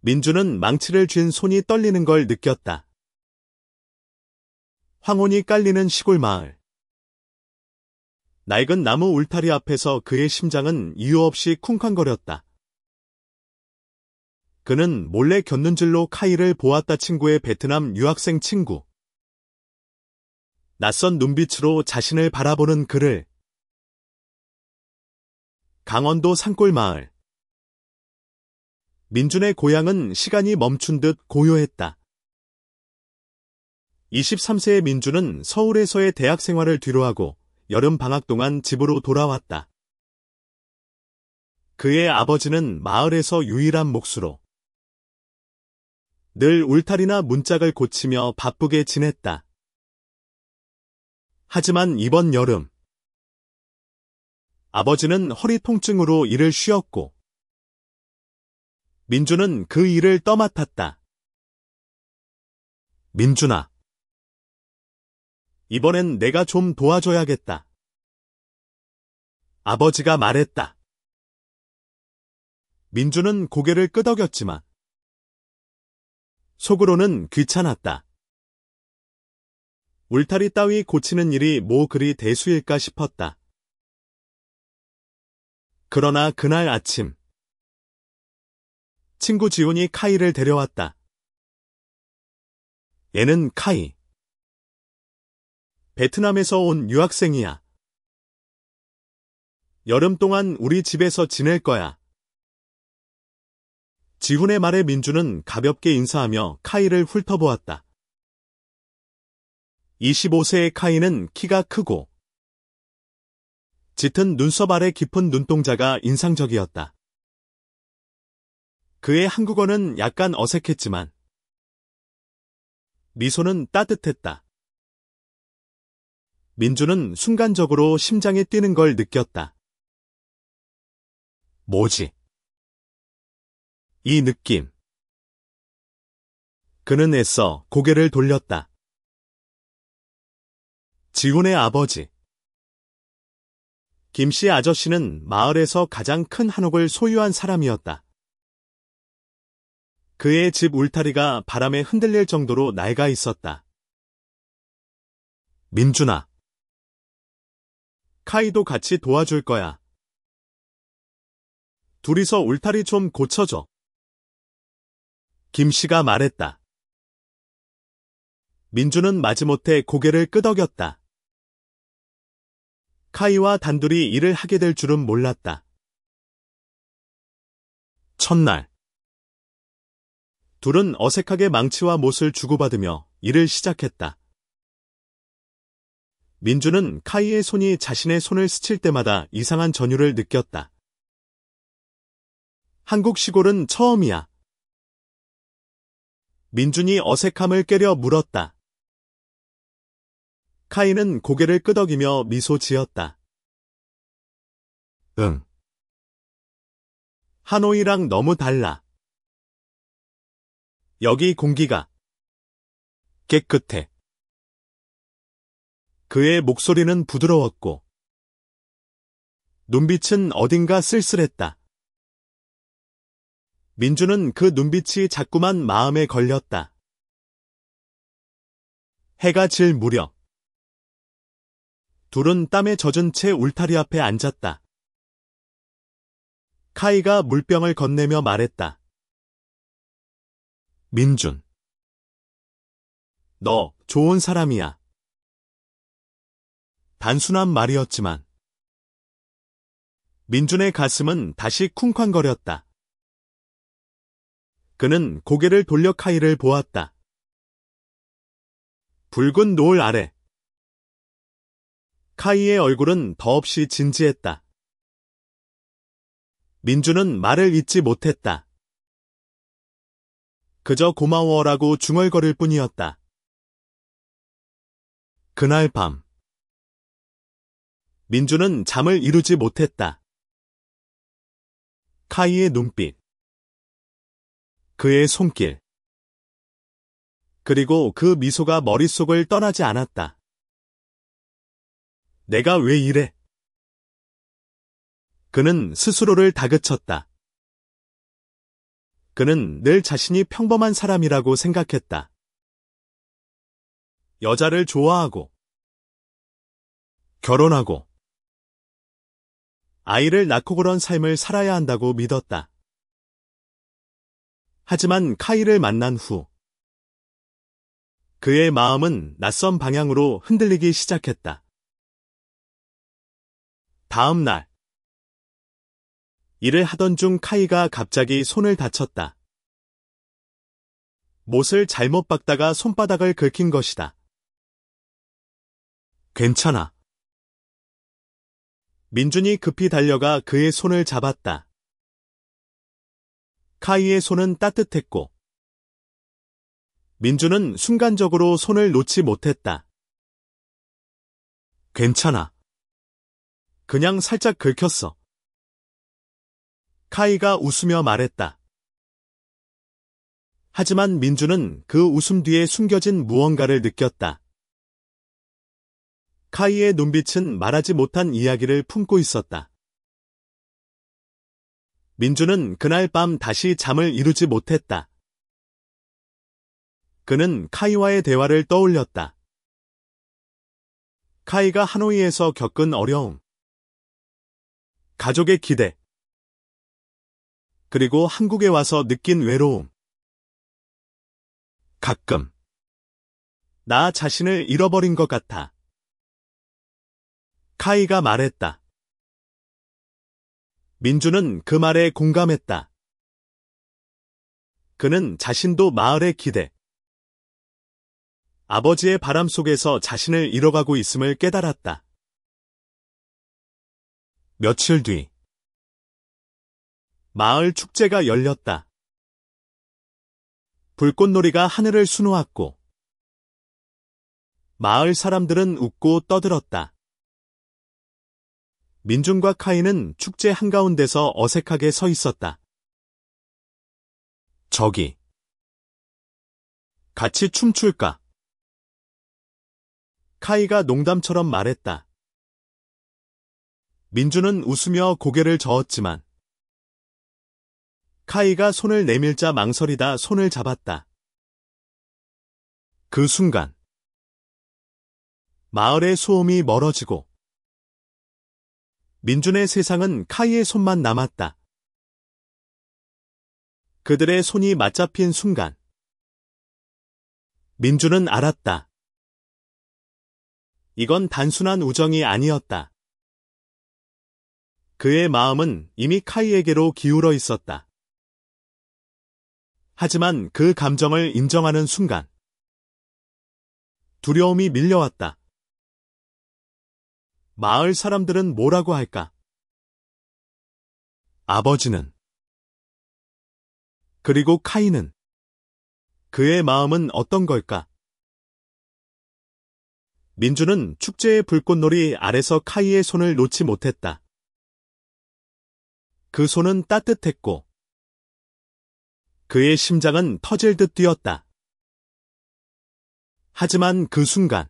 민주는 망치를 쥔 손이 떨리는 걸 느꼈다. 황혼이 깔리는 시골 마을. 낡은 나무 울타리 앞에서 그의 심장은 이유 없이 쿵쾅거렸다. 그는 몰래 곁눈질로 카이를 보았다. 친구의 베트남 유학생 친구. 낯선 눈빛으로 자신을 바라보는 그를. 강원도 산골 마을. 민준의 고향은 시간이 멈춘 듯 고요했다. 23세의 민준은 서울에서의 대학 생활을 뒤로하고 여름 방학 동안 집으로 돌아왔다. 그의 아버지는 마을에서 유일한 몫으로 늘 울타리나 문짝을 고치며 바쁘게 지냈다. 하지만 이번 여름 아버지는 허리 통증으로 일을 쉬었고 민준은 그 일을 떠맡았다. 민준아, 이번엔 내가 좀 도와줘야겠다. 아버지가 말했다. 민준은 고개를 끄덕였지만 속으로는 귀찮았다. 울타리 따위 고치는 일이 뭐 그리 대수일까 싶었다. 그러나 그날 아침 친구 지훈이 카이를 데려왔다. 얘는 카이. 베트남에서 온 유학생이야. 여름 동안 우리 집에서 지낼 거야. 지훈의 말에 민준은 가볍게 인사하며 카이를 훑어보았다. 25세의 카이는 키가 크고 짙은 눈썹 아래 깊은 눈동자가 인상적이었다. 그의 한국어는 약간 어색했지만 미소는 따뜻했다. 민준은 순간적으로 심장이 뛰는 걸 느꼈다. 뭐지? 이 느낌. 그는 애써 고개를 돌렸다. 지훈의 아버지. 김씨 아저씨는 마을에서 가장 큰 한옥을 소유한 사람이었다. 그의 집 울타리가 바람에 흔들릴 정도로 낡아 있었다. 민준아. 카이도 같이 도와줄 거야. 둘이서 울타리 좀 고쳐줘. 김씨가 말했다. 민준은 마지못해 고개를 끄덕였다. 카이와 단둘이 일을 하게 될 줄은 몰랐다. 첫날. 둘은 어색하게 망치와 못을 주고받으며 일을 시작했다. 민준은 카이의 손이 자신의 손을 스칠 때마다 이상한 전율을 느꼈다. 한국 시골은 처음이야. 민준이 어색함을 깨려 물었다. 카이는 고개를 끄덕이며 미소 지었다. 응. 하노이랑 너무 달라. 여기 공기가 깨끗해. 그의 목소리는 부드러웠고 눈빛은 어딘가 쓸쓸했다. 민준은 그 눈빛이 자꾸만 마음에 걸렸다. 해가 질 무렵 둘은 땀에 젖은 채 울타리 앞에 앉았다. 카이가 물병을 건네며 말했다. 민준. 너 좋은 사람이야. 단순한 말이었지만 민준의 가슴은 다시 쿵쾅거렸다. 그는 고개를 돌려 카이를 보았다. 붉은 노을 아래 카이의 얼굴은 더없이 진지했다. 민준은 말을 잇지 못했다. 그저 고마워라고 중얼거릴 뿐이었다. 그날 밤 민준은 잠을 이루지 못했다. 카이의 눈빛, 그의 손길, 그리고 그 미소가 머릿속을 떠나지 않았다. 내가 왜 이래? 그는 스스로를 다그쳤다. 그는 늘 자신이 평범한 사람이라고 생각했다. 여자를 좋아하고, 결혼하고, 아이를 낳고 그런 삶을 살아야 한다고 믿었다. 하지만 카이를 만난 후, 그의 마음은 낯선 방향으로 흔들리기 시작했다. 다음 날, 일을 하던 중 카이가 갑자기 손을 다쳤다. 못을 잘못 박다가 손바닥을 긁힌 것이다. 괜찮아. 민준이 급히 달려가 그의 손을 잡았다. 카이의 손은 따뜻했고, 민준은 순간적으로 손을 놓지 못했다. 괜찮아. 그냥 살짝 긁혔어. 카이가 웃으며 말했다. 하지만 민준은 그 웃음 뒤에 숨겨진 무언가를 느꼈다. 카이의 눈빛은 말하지 못한 이야기를 품고 있었다. 민준은 그날 밤 다시 잠을 이루지 못했다. 그는 카이와의 대화를 떠올렸다. 카이가 하노이에서 겪은 어려움, 가족의 기대, 그리고 한국에 와서 느낀 외로움. 가끔 나 자신을 잃어버린 것 같아. 카이가 말했다. 민준은 그 말에 공감했다. 그는 자신도 마을의 기대, 아버지의 바람 속에서 자신을 잃어가고 있음을 깨달았다. 며칠 뒤, 마을 축제가 열렸다. 불꽃놀이가 하늘을 수놓았고, 마을 사람들은 웃고 떠들었다. 민준과 카이는 축제 한가운데서 어색하게 서 있었다. 저기, 같이 춤출까? 카이가 농담처럼 말했다. 민준은 웃으며 고개를 저었지만 카이가 손을 내밀자 망설이다 손을 잡았다. 그 순간 마을의 소음이 멀어지고 민준의 세상은 카이의 손만 남았다. 그들의 손이 맞잡힌 순간 민준은 알았다. 이건 단순한 우정이 아니었다. 그의 마음은 이미 카이에게로 기울어 있었다. 하지만 그 감정을 인정하는 순간 두려움이 밀려왔다. 마을 사람들은 뭐라고 할까? 아버지는, 그리고 카이는, 그의 마음은 어떤 걸까? 민준은 축제의 불꽃놀이 아래서 카이의 손을 놓지 못했다. 그 손은 따뜻했고 그의 심장은 터질 듯 뛰었다. 하지만 그 순간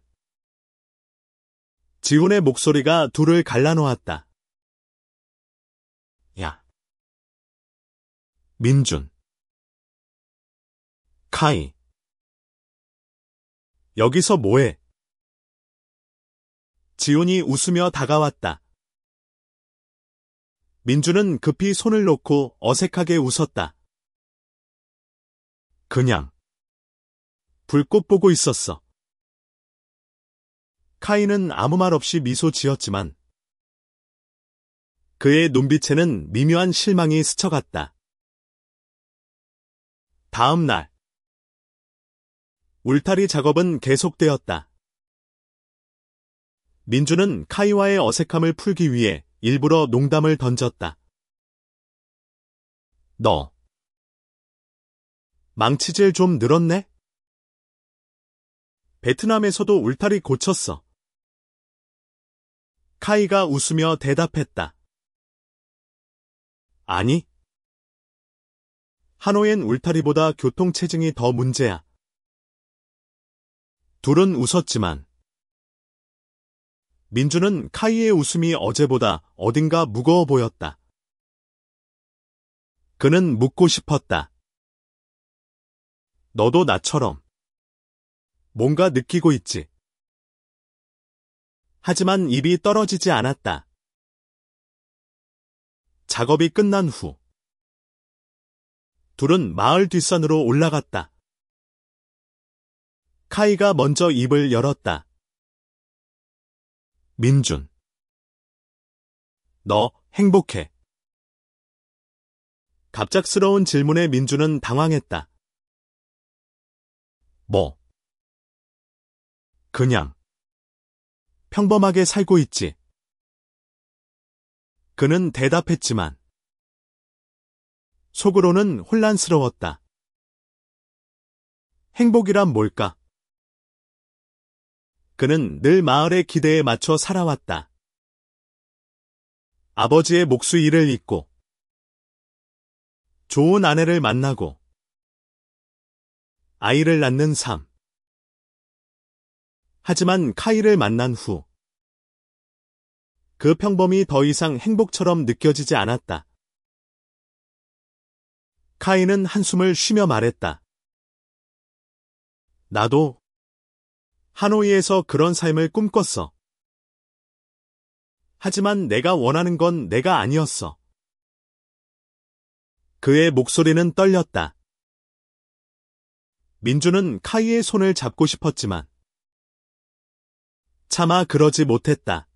지훈의 목소리가 둘을 갈라놓았다. 야, 민준, 카이, 여기서 뭐해? 지훈이 웃으며 다가왔다. 민준은 급히 손을 놓고 어색하게 웃었다. 그냥 불꽃 보고 있었어. 카이는 아무 말 없이 미소 지었지만 그의 눈빛에는 미묘한 실망이 스쳐갔다. 다음 날 울타리 작업은 계속되었다. 민준은 카이와의 어색함을 풀기 위해 일부러 농담을 던졌다. 너 망치질 좀 늘었네? 베트남에서도 울타리 고쳤어. 카이가 웃으며 대답했다. 아니, 하노이엔 울타리보다 교통체증이 더 문제야. 둘은 웃었지만 민준은 카이의 웃음이 어제보다 어딘가 무거워 보였다. 그는 묻고 싶었다. 너도 나처럼 뭔가 느끼고 있지. 하지만 입이 떨어지지 않았다. 작업이 끝난 후 둘은 마을 뒷산으로 올라갔다. 카이가 먼저 입을 열었다. 민준. 너 행복해? 갑작스러운 질문에 민준은 당황했다. 뭐? 그냥 평범하게 살고 있지. 그는 대답했지만 속으로는 혼란스러웠다. 행복이란 뭘까? 그는 늘 마을의 기대에 맞춰 살아왔다. 아버지의 몫의 일을 잇고, 좋은 아내를 만나고, 아이를 낳는 삶. 하지만 카이를 만난 후, 그 평범이 더 이상 행복처럼 느껴지지 않았다. 카이는 한숨을 쉬며 말했다. 나도 하노이에서 그런 삶을 꿈꿨어. 하지만 내가 원하는 건 내가 아니었어. 그의 목소리는 떨렸다. 민주는 카이의 손을 잡고 싶었지만 차마 그러지 못했다.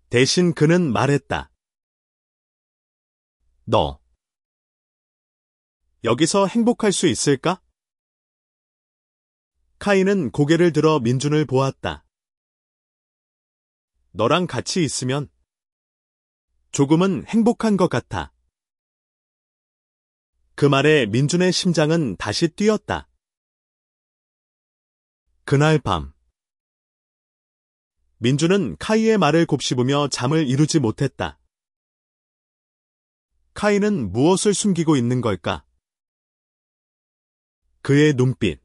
대신 그는 말했다. 너 여기서 행복할 수 있을까? 카이는 고개를 들어 민준을 보았다. 너랑 같이 있으면 조금은 행복한 것 같아. 그 말에 민준의 심장은 다시 뛰었다. 그날 밤 민준은 카이의 말을 곱씹으며 잠을 이루지 못했다. 카이는 무엇을 숨기고 있는 걸까? 그의 눈빛,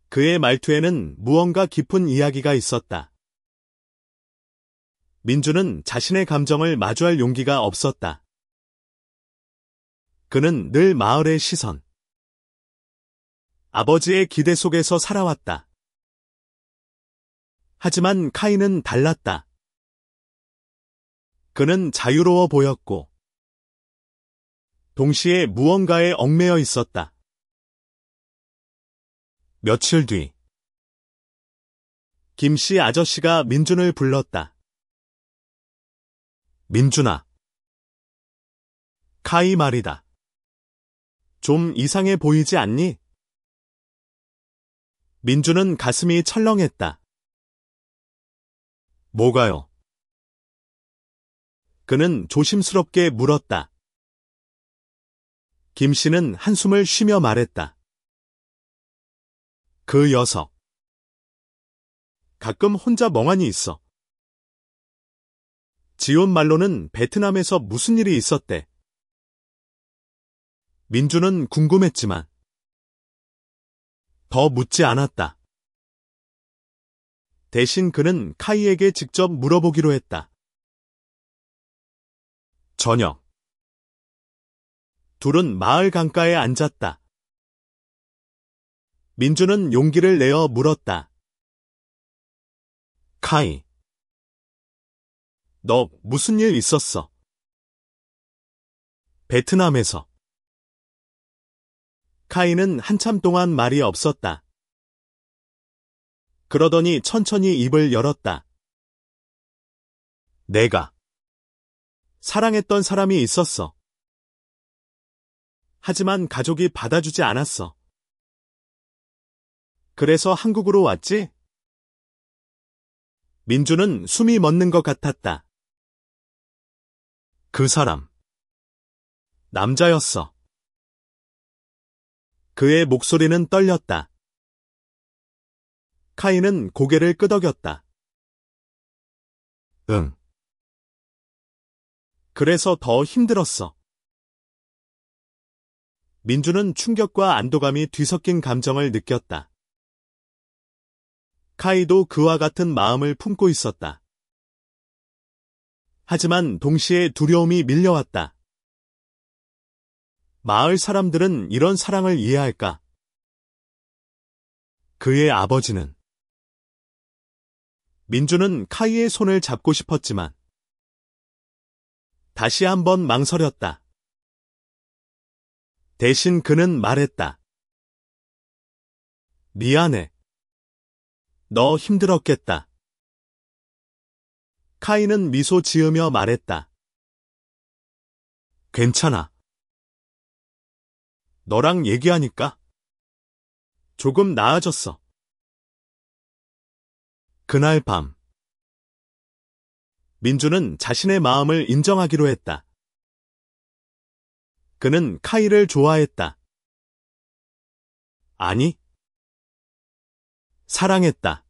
그의 말투에는 무언가 깊은 이야기가 있었다. 민준은 자신의 감정을 마주할 용기가 없었다. 그는 늘 마을의 시선, 아버지의 기대 속에서 살아왔다. 하지만 카이는 달랐다. 그는 자유로워 보였고, 동시에 무언가에 얽매여 있었다. 며칠 뒤, 김씨 아저씨가 민준을 불렀다. 민준아. 카이 말이다. 좀 이상해 보이지 않니? 민준은 가슴이 철렁했다. 뭐가요? 그는 조심스럽게 물었다. 김씨는 한숨을 쉬며 말했다. 그 녀석. 가끔 혼자 멍하니 있어. 지온 말로는 베트남에서 무슨 일이 있었대. 민준은 궁금했지만 더 묻지 않았다. 대신 그는 카이에게 직접 물어보기로 했다. 저녁. 둘은 마을 강가에 앉았다. 민준은 용기를 내어 물었다. 카이. 너 무슨 일 있었어? 베트남에서. 카이는 한참 동안 말이 없었다. 그러더니 천천히 입을 열었다. 내가 사랑했던 사람이 있었어. 하지만 가족이 받아주지 않았어. 그래서 한국으로 왔지? 민준은 숨이 멎는 것 같았다. 그 사람. 남자였어. 그의 목소리는 떨렸다. 카이는 고개를 끄덕였다. 응. 그래서 더 힘들었어. 민준은 충격과 안도감이 뒤섞인 감정을 느꼈다. 카이도 그와 같은 마음을 품고 있었다. 하지만 동시에 두려움이 밀려왔다. 마을 사람들은 이런 사랑을 이해할까? 그의 아버지는 민주는 카이의 손을 잡고 싶었지만 다시 한번 망설였다. 대신 그는 말했다. 미안해. 너 힘들었겠다. 카이는 미소 지으며 말했다. 괜찮아. 너랑 얘기하니까 조금 나아졌어. 그날 밤, 민주는 자신의 마음을 인정하기로 했다. 그는 카이를 좋아했다. 아니, 사랑했다.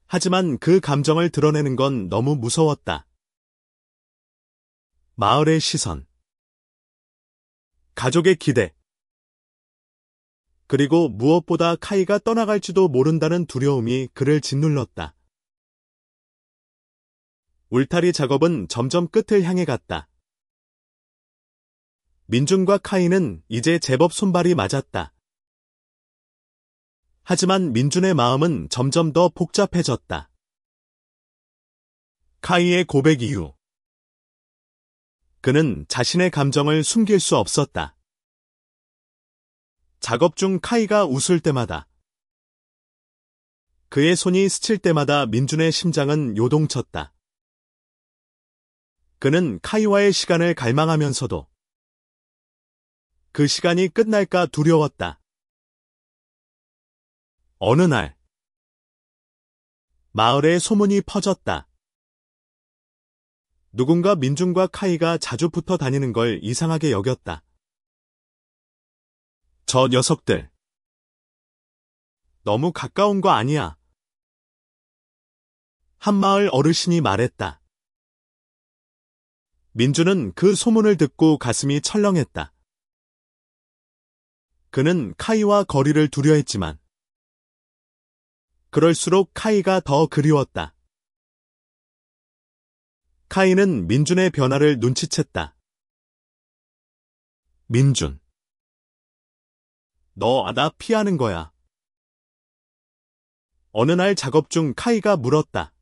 하지만 그 감정을 드러내는 건 너무 무서웠다. 마을의 시선, 가족의 기대, 그리고 무엇보다 카이가 떠나갈지도 모른다는 두려움이 그를 짓눌렀다. 울타리 작업은 점점 끝을 향해 갔다. 민준과 카이는 이제 제법 손발이 맞았다. 하지만 민준의 마음은 점점 더 복잡해졌다. 카이의 고백 이후 그는 자신의 감정을 숨길 수 없었다. 작업 중 카이가 웃을 때마다, 그의 손이 스칠 때마다 민준의 심장은 요동쳤다. 그는 카이와의 시간을 갈망하면서도 그 시간이 끝날까 두려웠다. 어느 날, 마을에 소문이 퍼졌다. 누군가 민준과 카이가 자주 붙어 다니는 걸 이상하게 여겼다. 저 녀석들, 너무 가까운 거 아니야? 한 마을 어르신이 말했다. 민준은 그 소문을 듣고 가슴이 철렁했다. 그는 카이와 거리를 두려 했지만 그럴수록 카이가 더 그리웠다. 카이는 민준의 변화를 눈치챘다. 민준, 너 나 피하는 거야. 어느 날 작업 중 카이가 물었다.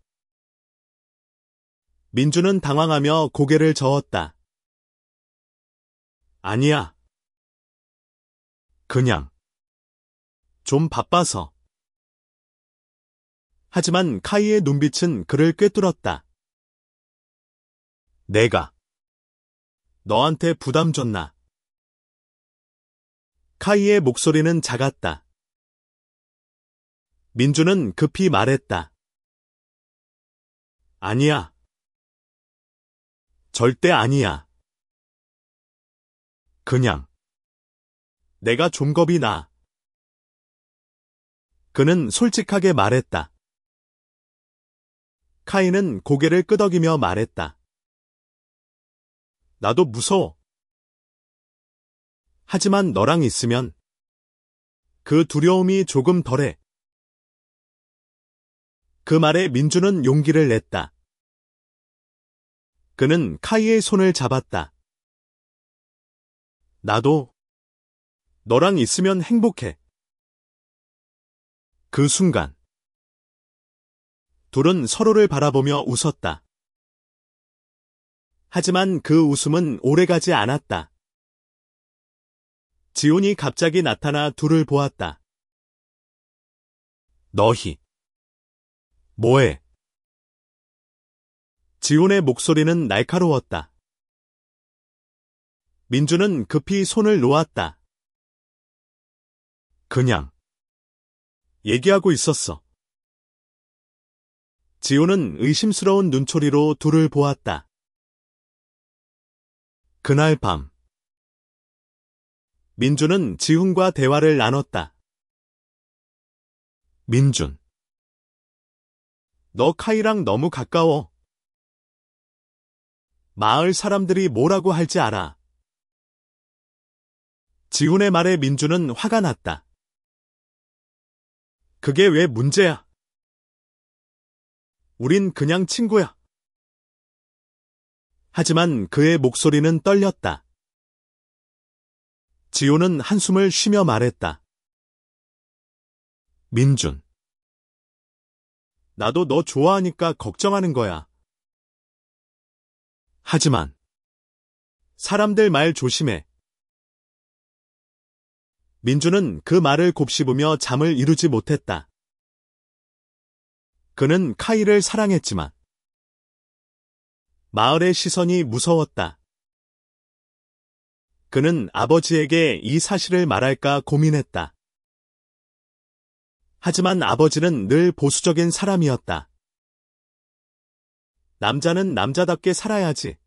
민준은 당황하며 고개를 저었다. 아니야. 그냥 좀 바빠서. 하지만 카이의 눈빛은 그를 꿰뚫었다. 내가 너한테 부담 줬나? 카이의 목소리는 작았다. 민준은 급히 말했다. 아니야. 절대 아니야. 그냥 내가 좀 겁이 나. 그는 솔직하게 말했다. 카이는 고개를 끄덕이며 말했다. 나도 무서워. 하지만 너랑 있으면 그 두려움이 조금 덜해. 그 말에 민준은 용기를 냈다. 그는 카이의 손을 잡았다. 나도 너랑 있으면 행복해. 그 순간 둘은 서로를 바라보며 웃었다. 하지만 그 웃음은 오래가지 않았다. 지훈이 갑자기 나타나 둘을 보았다. 너희 뭐해? 지훈의 목소리는 날카로웠다. 민준은 급히 손을 놓았다. 그냥 얘기하고 있었어. 지훈은 의심스러운 눈초리로 둘을 보았다. 그날 밤, 민준은 지훈과 대화를 나눴다. 민준, 너 카이랑 너무 가까워. 마을 사람들이 뭐라고 할지 알아. 지훈의 말에 민준은 화가 났다. 그게 왜 문제야? 우린 그냥 친구야. 하지만 그의 목소리는 떨렸다. 지호는 한숨을 쉬며 말했다. 민준. 나도 너 좋아하니까 걱정하는 거야. 하지만 사람들 말 조심해. 민준은 그 말을 곱씹으며 잠을 이루지 못했다. 그는 카이를 사랑했지만 마을의 시선이 무서웠다. 그는 아버지에게 이 사실을 말할까 고민했다. 하지만 아버지는 늘 보수적인 사람이었다. 남자는 남자답게 살아야지.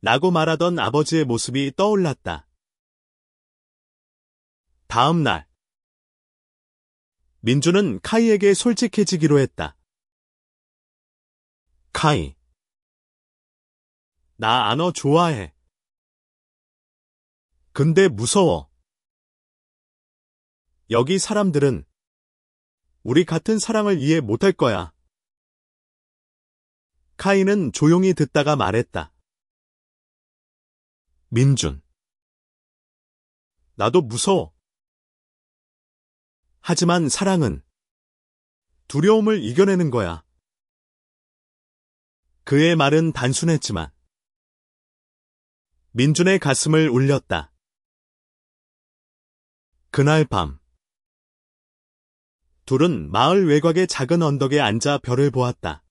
라고 말하던 아버지의 모습이 떠올랐다. 다음 날, 민주는 카이에게 솔직해지기로 했다. 카이, 나 너 좋아해. 근데 무서워. 여기 사람들은 우리 같은 사랑을 이해 못할 거야. 카이는 조용히 듣다가 말했다. 민준. 나도 무서워. 하지만 사랑은 두려움을 이겨내는 거야. 그의 말은 단순했지만 민준의 가슴을 울렸다. 그날 밤, 둘은 마을 외곽의 작은 언덕에 앉아 별을 보았다.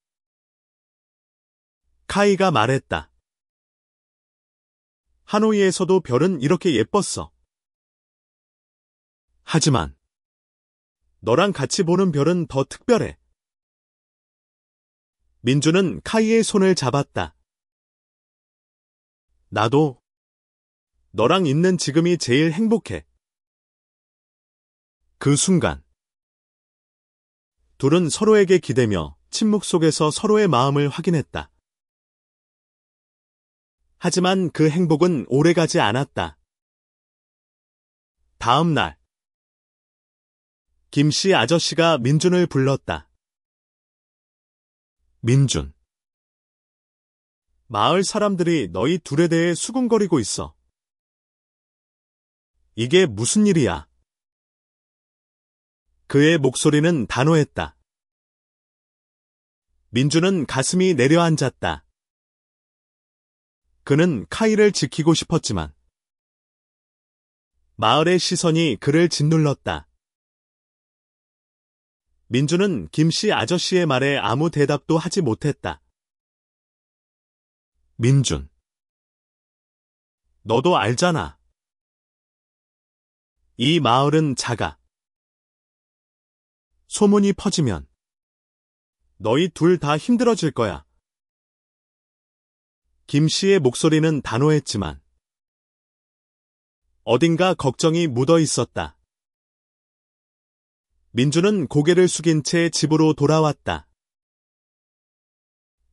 카이가 말했다. 하노이에서도 별은 이렇게 예뻤어. 하지만 너랑 같이 보는 별은 더 특별해. 민주는 카이의 손을 잡았다. 나도 너랑 있는 지금이 제일 행복해. 그 순간, 둘은 서로에게 기대며 침묵 속에서 서로의 마음을 확인했다. 하지만 그 행복은 오래가지 않았다. 다음 날, 김씨 아저씨가 민준을 불렀다. 민준. 마을 사람들이 너희 둘에 대해 수군거리고 있어. 이게 무슨 일이야? 그의 목소리는 단호했다. 민준은 가슴이 내려앉았다. 그는 카이를 지키고 싶었지만 마을의 시선이 그를 짓눌렀다. 민준은 김씨 아저씨의 말에 아무 대답도 하지 못했다. 민준. 너도 알잖아. 이 마을은 작아. 소문이 퍼지면 너희 둘 다 힘들어질 거야. 김씨의 목소리는 단호했지만 어딘가 걱정이 묻어 있었다. 민주는 고개를 숙인 채 집으로 돌아왔다.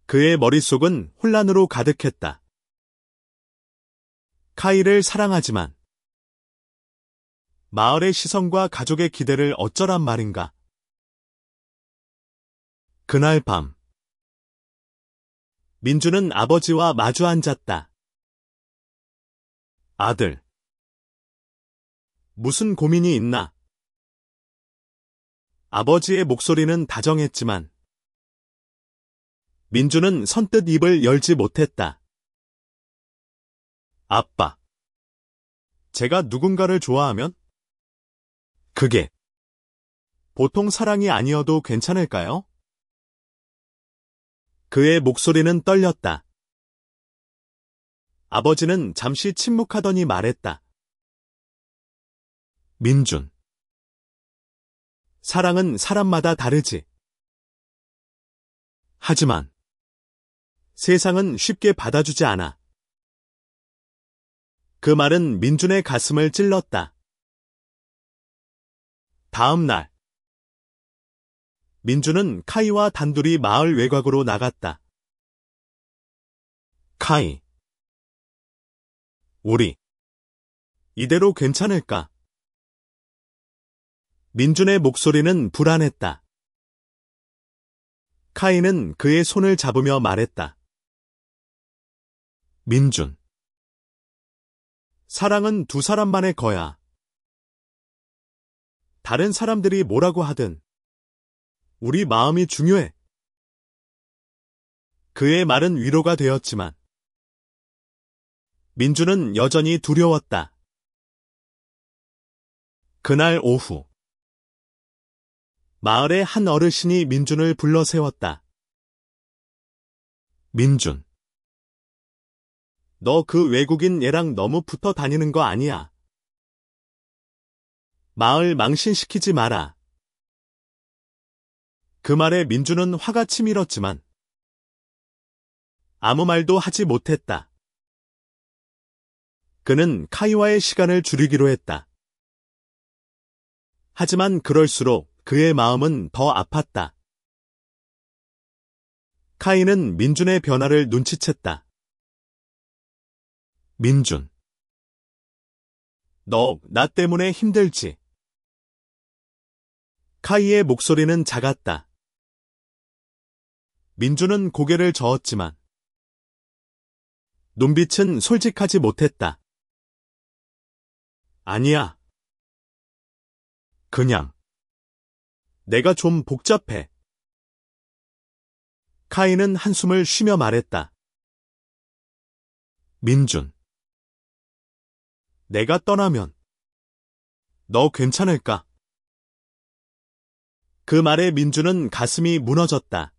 그의 머릿속은 혼란으로 가득했다. 카이를 사랑하지만 마을의 시선과 가족의 기대를 어쩌란 말인가. 그날 밤, 민주는 아버지와 마주 앉았다. 아들, 무슨 고민이 있나? 아버지의 목소리는 다정했지만 민주는 선뜻 입을 열지 못했다. 아빠, 제가 누군가를 좋아하면? 그게 보통 사랑이 아니어도 괜찮을까요? 그의 목소리는 떨렸다. 아버지는 잠시 침묵하더니 말했다. 민준. 사랑은 사람마다 다르지. 하지만 세상은 쉽게 받아주지 않아. 그 말은 민준의 가슴을 찔렀다. 다음 날, 민준은 카이와 단둘이 마을 외곽으로 나갔다. 카이. 우리 이대로 괜찮을까? 민준의 목소리는 불안했다. 카이는 그의 손을 잡으며 말했다. 민준. 사랑은 두 사람만의 거야. 다른 사람들이 뭐라고 하든 우리 마음이 중요해. 그의 말은 위로가 되었지만 민주는 여전히 두려웠다. 그날 오후 마을의 한 어르신이 민준을 불러 세웠다. 민준, 너 그 외국인 얘랑 너무 붙어 다니는 거 아니야? 마을 망신시키지 마라. 그 말에 민준은 화가 치밀었지만 아무 말도 하지 못했다. 그는 카이와의 시간을 줄이기로 했다. 하지만 그럴수록 그의 마음은 더 아팠다. 카이는 민준의 변화를 눈치챘다. 민준, 너 나 때문에 힘들지? 카이의 목소리는 작았다. 민준은 고개를 저었지만 눈빛은 솔직하지 못했다. 아니야. 그냥 내가 좀 복잡해. 카이는 한숨을 쉬며 말했다. 민준, 내가 떠나면 너 괜찮을까? 그 말에 민준은 가슴이 무너졌다.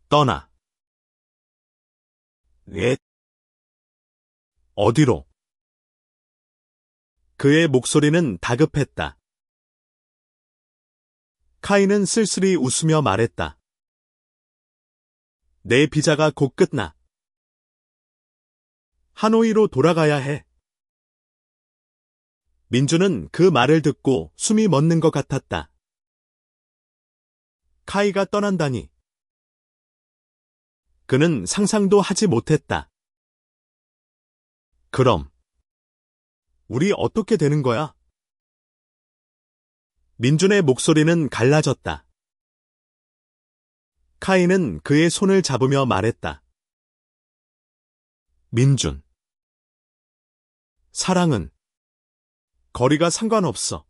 떠나. 왜? 어디로? 그의 목소리는 다급했다. 카이는 쓸쓸히 웃으며 말했다. 내 비자가 곧 끝나. 하노이로 돌아가야 해. 민주는 그 말을 듣고 숨이 멎는 것 같았다. 카이가 떠난다니. 그는 상상도 하지 못했다. 그럼 우리 어떻게 되는 거야? 민준의 목소리는 갈라졌다. 카이는 그의 손을 잡으며 말했다. 민준, 사랑은 거리가 상관없어.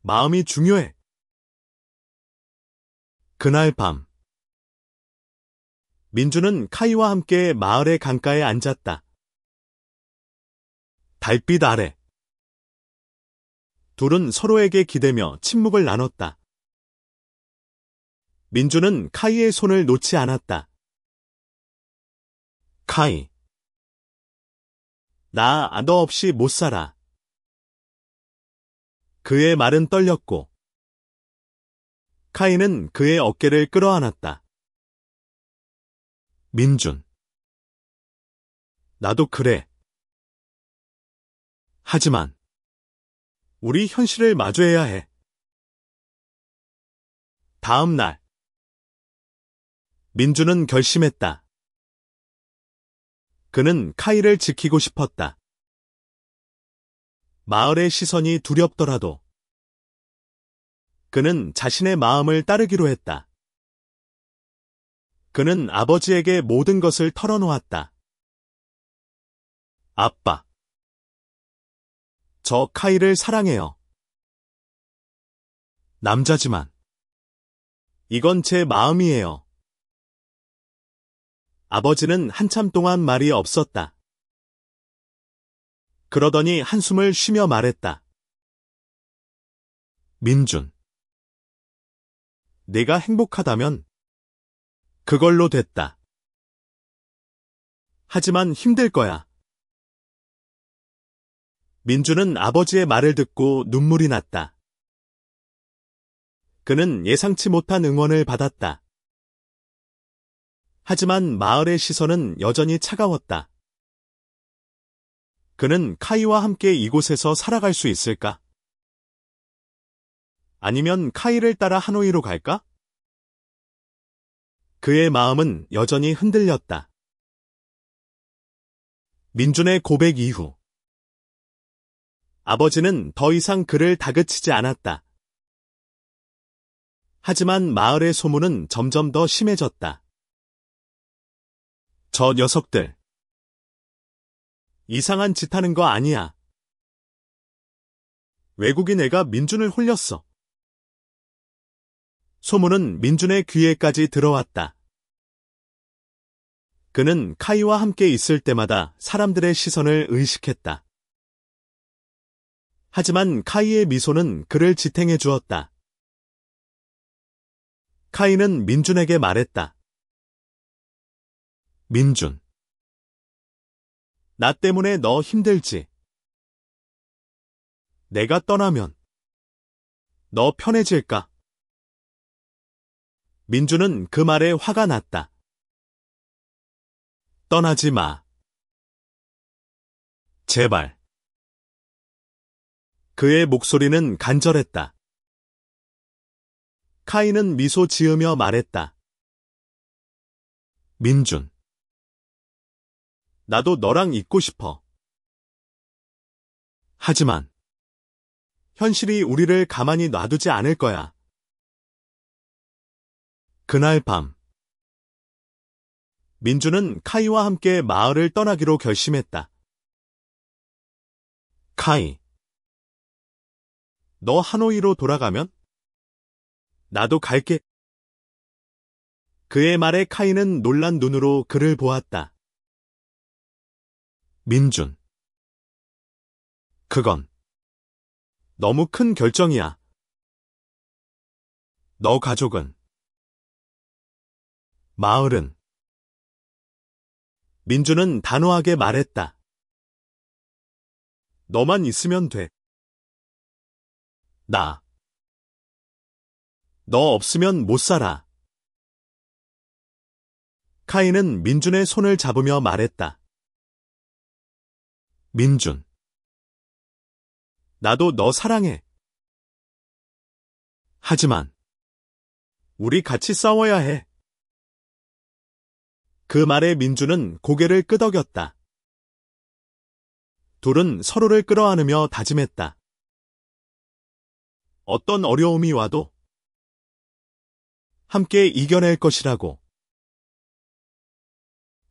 마음이 중요해. 그날 밤 민준은 카이와 함께 마을의 강가에 앉았다. 달빛 아래 둘은 서로에게 기대며 침묵을 나눴다. 민준은 카이의 손을 놓지 않았다. 카이, 나 너 없이 못 살아. 그의 말은 떨렸고 카이는 그의 어깨를 끌어안았다. 민준, 나도 그래. 하지만 우리 현실을 마주해야 해. 다음 날 민준은 결심했다. 그는 카이를 지키고 싶었다. 마을의 시선이 두렵더라도 그는 자신의 마음을 따르기로 했다. 그는 아버지에게 모든 것을 털어놓았다. 아빠, 저 카이를 사랑해요. 남자지만 이건 제 마음이에요. 아버지는 한참 동안 말이 없었다. 그러더니 한숨을 쉬며 말했다. 민준, 네가 행복하다면 그걸로 됐다. 하지만 힘들 거야. 민준은 아버지의 말을 듣고 눈물이 났다. 그는 예상치 못한 응원을 받았다. 하지만 마을의 시선은 여전히 차가웠다. 그는 카이와 함께 이곳에서 살아갈 수 있을까? 아니면 카이를 따라 하노이로 갈까? 그의 마음은 여전히 흔들렸다. 민준의 고백 이후 아버지는 더 이상 그를 다그치지 않았다. 하지만 마을의 소문은 점점 더 심해졌다. 저 녀석들, 이상한 짓 하는 거 아니야. 외국인 애가 민준을 홀렸어. 소문은 민준의 귀에까지 들어왔다. 그는 카이와 함께 있을 때마다 사람들의 시선을 의식했다. 하지만 카이의 미소는 그를 지탱해 주었다. 카이는 민준에게 말했다. 민준. 나 때문에 너 힘들지? 내가 떠나면 너 편해질까? 민준은 그 말에 화가 났다. 떠나지 마. 제발. 그의 목소리는 간절했다. 카이는 미소 지으며 말했다. 민준. 나도 너랑 있고 싶어. 하지만 현실이 우리를 가만히 놔두지 않을 거야. 그날 밤 민준은 카이와 함께 마을을 떠나기로 결심했다. 카이. 너 하노이로 돌아가면? 나도 갈게. 그의 말에 카이는 놀란 눈으로 그를 보았다. 민준. 그건 너무 큰 결정이야. 너 가족은? 마을은? 민준은 단호하게 말했다. 너만 있으면 돼. 너 없으면 못 살아. 카이는 민준의 손을 잡으며 말했다. 민준. 나도 너 사랑해. 하지만 우리 같이 싸워야 해. 그 말에 민준은 고개를 끄덕였다. 둘은 서로를 끌어안으며 다짐했다. 어떤 어려움이 와도 함께 이겨낼 것이라고.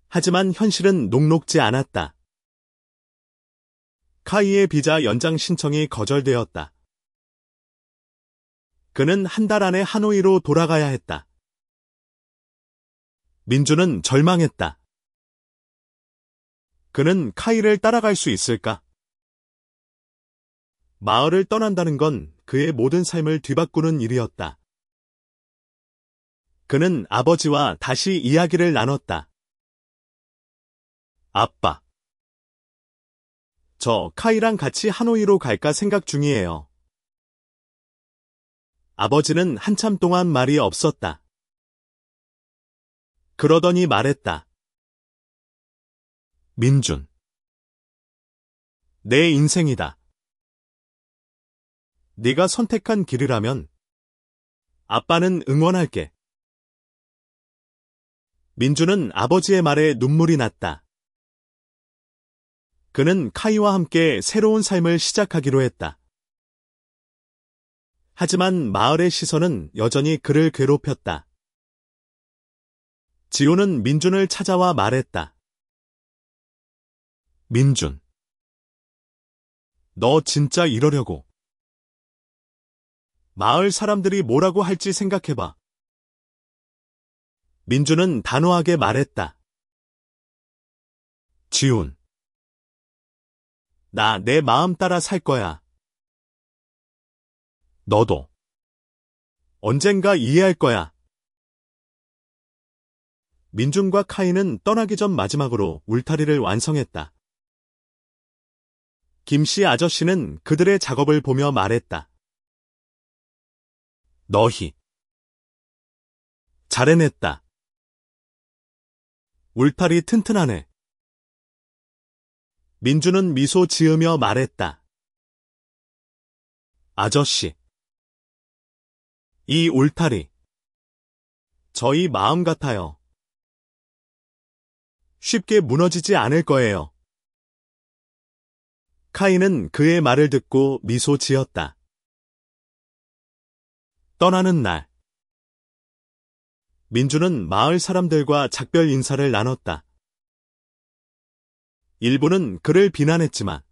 하지만 현실은 녹록지 않았다. 카이의 비자 연장 신청이 거절되었다. 그는 한 달 안에 하노이로 돌아가야 했다. 민준은 절망했다. 그는 카이를 따라갈 수 있을까? 마을을 떠난다는 건 그의 모든 삶을 뒤바꾸는 일이었다. 그는 아버지와 다시 이야기를 나눴다. 아빠. 저 카이랑 같이 하노이로 갈까 생각 중이에요. 아버지는 한참 동안 말이 없었다. 그러더니 말했다. 민준. 내 인생이다. 네가 선택한 길이라면 아빠는 응원할게. 민준은 아버지의 말에 눈물이 났다. 그는 카이와 함께 새로운 삶을 시작하기로 했다. 하지만 마을의 시선은 여전히 그를 괴롭혔다. 지호는 민준을 찾아와 말했다. 민준. 너 진짜 이러려고. 마을 사람들이 뭐라고 할지 생각해봐. 민준은 단호하게 말했다. 지훈. 나 내 마음 따라 살 거야. 너도. 언젠가 이해할 거야. 민준과 카이는 떠나기 전 마지막으로 울타리를 완성했다. 김씨 아저씨는 그들의 작업을 보며 말했다. 너희. 잘해냈다. 울타리 튼튼하네. 민준은 미소 지으며 말했다. 아저씨. 이 울타리. 저희 마음 같아요. 쉽게 무너지지 않을 거예요. 카이는 그의 말을 듣고 미소 지었다. 떠나는 날. 민준은 마을 사람들과 작별 인사를 나눴다. 일부는 그를 비난했지만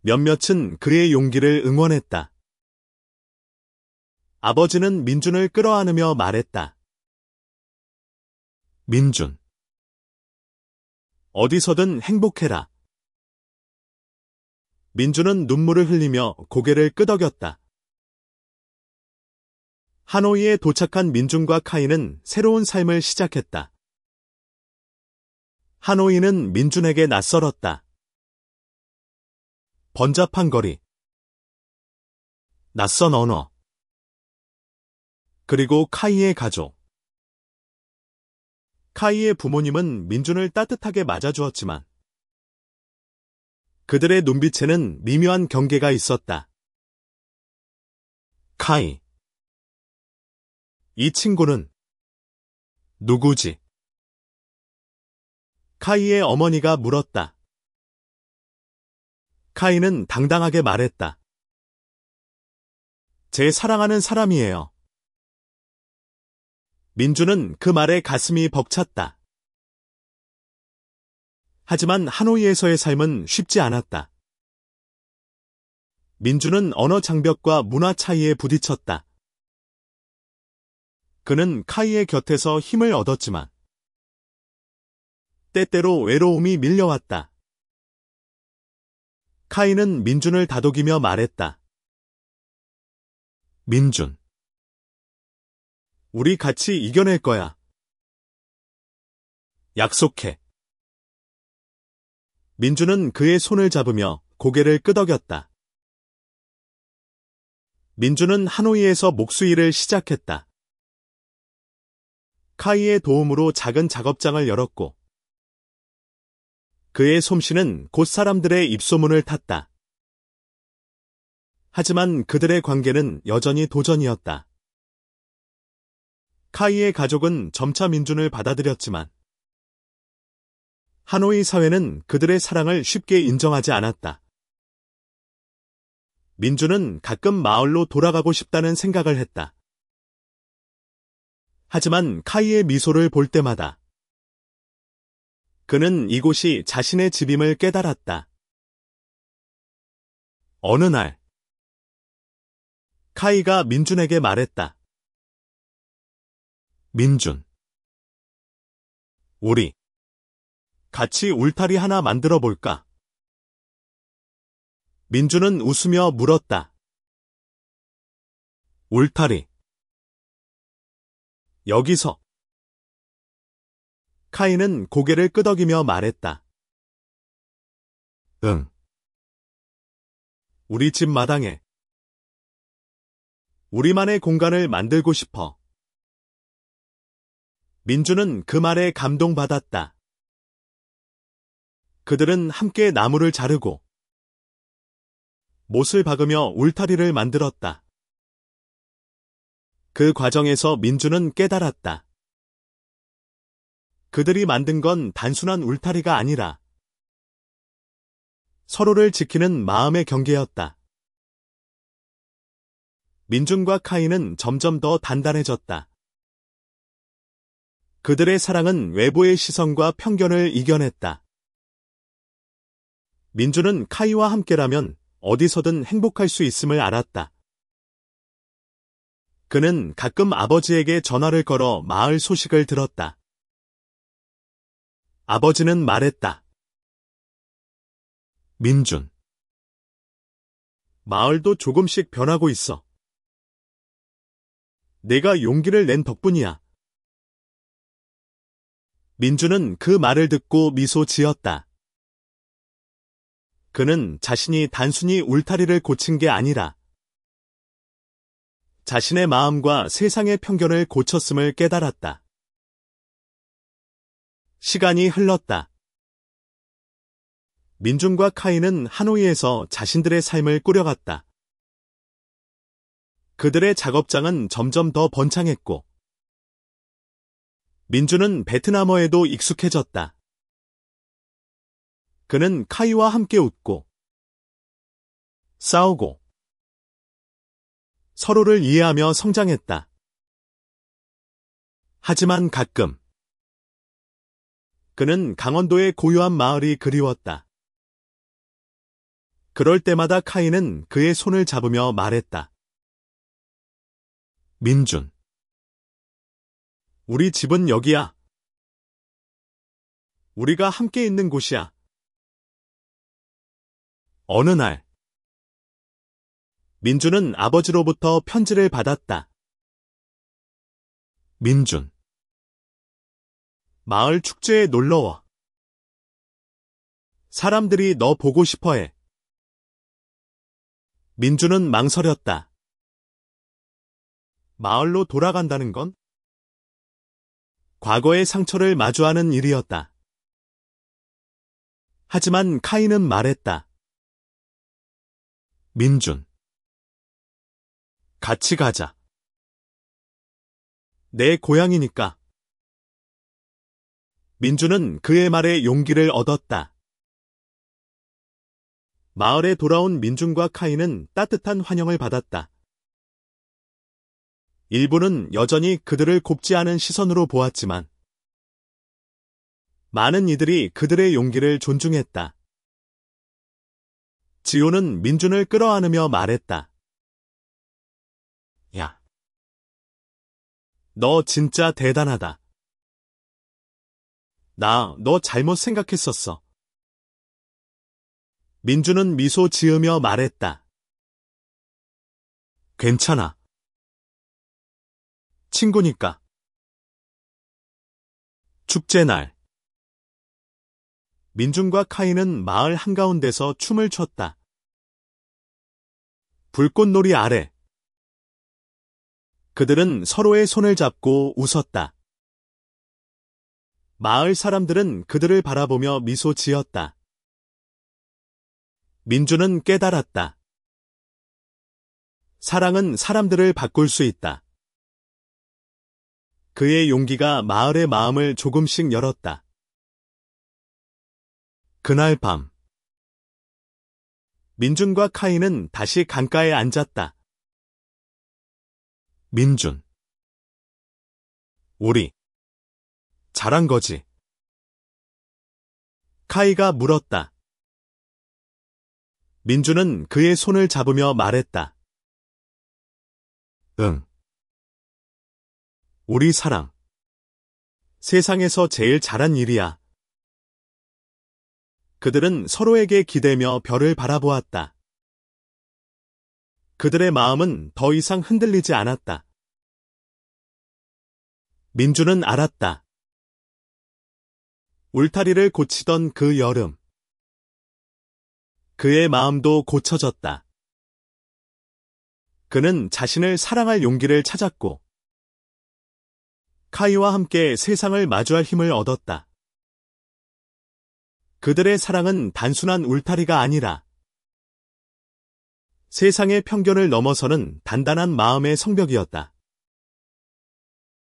몇몇은 그의 용기를 응원했다. 아버지는 민준을 끌어안으며 말했다. 민준. 어디서든 행복해라. 민준은 눈물을 흘리며 고개를 끄덕였다. 하노이에 도착한 민준과 카이는 새로운 삶을 시작했다. 하노이는 민준에게 낯설었다. 번잡한 거리, 낯선 언어, 그리고 카이의 가족. 카이의 부모님은 민준을 따뜻하게 맞아주었지만 그들의 눈빛에는 미묘한 경계가 있었다. 카이. 이 친구는 누구지? 카이의 어머니가 물었다. 카이는 당당하게 말했다. 제 사랑하는 사람이에요. 민준은 그 말에 가슴이 벅찼다. 하지만 하노이에서의 삶은 쉽지 않았다. 민준은 언어 장벽과 문화 차이에 부딪혔다. 그는 카이의 곁에서 힘을 얻었지만 때때로 외로움이 밀려왔다. 카이는 민준을 다독이며 말했다. 민준. 우리 같이 이겨낼 거야. 약속해. 민준은 그의 손을 잡으며 고개를 끄덕였다. 민준은 하노이에서 목수일을 시작했다. 카이의 도움으로 작은 작업장을 열었고 그의 솜씨는 곧 사람들의 입소문을 탔다. 하지만 그들의 관계는 여전히 도전이었다. 카이의 가족은 점차 민준을 받아들였지만 하노이 사회는 그들의 사랑을 쉽게 인정하지 않았다. 민준은 가끔 마을로 돌아가고 싶다는 생각을 했다. 하지만 카이의 미소를 볼 때마다 그는 이곳이 자신의 집임을 깨달았다. 어느 날 카이가 민준에게 말했다. 민준. 우리 같이 울타리 하나 만들어 볼까? 민준은 웃으며 물었다. 울타리. 여기서. 카이는 고개를 끄덕이며 말했다. 응. 우리 집 마당에. 우리만의 공간을 만들고 싶어. 민준은 그 말에 감동받았다. 그들은 함께 나무를 자르고 못을 박으며 울타리를 만들었다. 그 과정에서 민준은 깨달았다. 그들이 만든 건 단순한 울타리가 아니라 서로를 지키는 마음의 경계였다. 민준과 카이는 점점 더 단단해졌다. 그들의 사랑은 외부의 시선과 편견을 이겨냈다. 민준은 카이와 함께라면 어디서든 행복할 수 있음을 알았다. 그는 가끔 아버지에게 전화를 걸어 마을 소식을 들었다. 아버지는 말했다. 민준. 마을도 조금씩 변하고 있어. 내가 용기를 낸 덕분이야. 민준은 그 말을 듣고 미소 지었다. 그는 자신이 단순히 울타리를 고친 게 아니라 자신의 마음과 세상의 편견을 고쳤음을 깨달았다. 시간이 흘렀다. 민준과 카이는 하노이에서 자신들의 삶을 꾸려갔다. 그들의 작업장은 점점 더 번창했고 민준은 베트남어에도 익숙해졌다. 그는 카이와 함께 웃고 싸우고 서로를 이해하며 성장했다. 하지만 가끔 그는 강원도의 고요한 마을이 그리웠다. 그럴 때마다 카이는 그의 손을 잡으며 말했다. 민준. 우리 집은 여기야. 우리가 함께 있는 곳이야. 어느 날, 민준은 아버지로부터 편지를 받았다. 민준. 마을 축제에 놀러와. 사람들이 너 보고 싶어해. 민준은 망설였다. 마을로 돌아간다는 건 과거의 상처를 마주하는 일이었다. 하지만 카이는 말했다. 민준. 같이 가자. 내 고향이니까. 민준은 그의 말에 용기를 얻었다. 마을에 돌아온 민준과 카이는 따뜻한 환영을 받았다. 일부는 여전히 그들을 곱지 않은 시선으로 보았지만 많은 이들이 그들의 용기를 존중했다. 지호는 민준을 끌어안으며 말했다. 야, 너 진짜 대단하다. 나 너 잘못 생각했었어. 민준은 미소 지으며 말했다. 괜찮아. 친구니까. 축제날. 민준과 카이는 마을 한가운데서 춤을 췄다. 불꽃놀이 아래. 그들은 서로의 손을 잡고 웃었다. 마을 사람들은 그들을 바라보며 미소 지었다. 민준은 깨달았다. 사랑은 사람들을 바꿀 수 있다. 그의 용기가 마을의 마음을 조금씩 열었다. 그날 밤, 민준과 카이는 다시 강가에 앉았다. 민준. 우리 잘한 거지? 카이가 물었다. 민준은 그의 손을 잡으며 말했다. 응. 우리 사랑. 세상에서 제일 잘한 일이야. 그들은 서로에게 기대며 별을 바라보았다. 그들의 마음은 더 이상 흔들리지 않았다. 민준은 알았다. 울타리를 고치던 그 여름. 그의 마음도 고쳐졌다. 그는 자신을 사랑할 용기를 찾았고, 카이와 함께 세상을 마주할 힘을 얻었다. 그들의 사랑은 단순한 울타리가 아니라 세상의 편견을 넘어서는 단단한 마음의 성벽이었다.